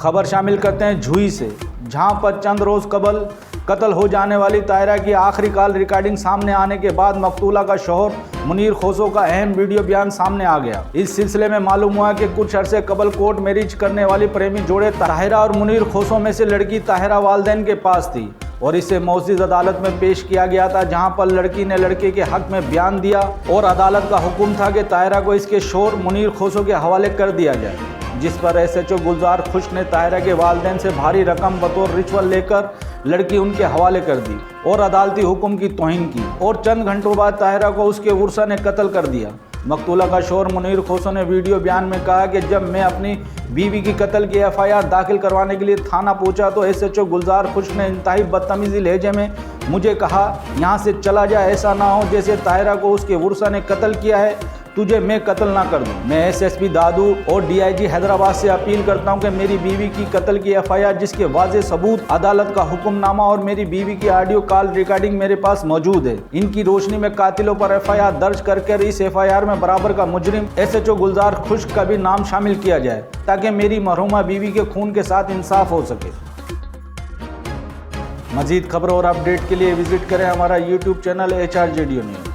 खबर शामिल करते हैं झुई से, जहां पर चंद रोज कबल कत्ल हो जाने वाली ताहिरा की आखिरी कॉल रिकॉर्डिंग सामने आने के बाद मकतूला का शौहर मुनीर खोसो का अहम वीडियो बयान सामने आ गया। इस सिलसिले में मालूम हुआ कि कुछ अरसे कबल कोर्ट मैरिज करने वाली प्रेमी जोड़े ताहिरा और मुनीर खोसो में से लड़की ताहिरा वालिदैन के पास थी और इसे मौजूद अदालत में पेश किया गया था, जहां पर लड़की ने लड़के के हक में बयान दिया और अदालत का हुक्म था कि ताहिरा को इसके शौहर मुनीर खोसो के हवाले कर दिया जाए, जिस पर एसएचओ गुलजार खुश ने ताहिरा के वालिदैन से भारी रकम बतौर रिश्वत लेकर लड़की उनके हवाले कर दी और अदालती हुक्म की तौहीन की और चंद घंटों बाद ताहिरा को उसके उर्सा ने कत्ल कर दिया। मकतूला का शौहर मुनीर खोसो ने वीडियो बयान में कहा कि जब मैं अपनी बीवी की कत्ल की एफआईआर दाखिल करवाने के लिए थाना पहुंचा तो एसएचओ गुलजार खुश ने इंतहाई बदतमीजी लहजे में मुझे कहा, यहाँ से चला जा, ऐसा ना हो जैसे ताहिरा को उसके उर्सा ने कत्ल किया है, तुझे मैं कत्ल ना कर दूं। मैं एसएसपी दादू और डीआईजी हैदराबाद से अपील करता हूं कि मेरी बीवी की कत्ल की एफआईआर जिसके वाज़ेह सबूत, अदालत का हुक्मनामा और मेरी बीवी की ऑडियो कॉल रिकॉर्डिंग मेरे पास मौजूद है, इनकी रोशनी में कातिलों पर एफआईआर दर्ज करके इस एफआईआर में बराबर का मुजरिम एसएचओ गुलजार खुश का भी नाम शामिल किया जाए ताकि मेरी मरहुमा बीवी के खून के साथ इंसाफ हो सके। मजीद खबरों और अपडेट के लिए विजिट करें हमारा यूट्यूब चैनल HRJDO न्यूज़।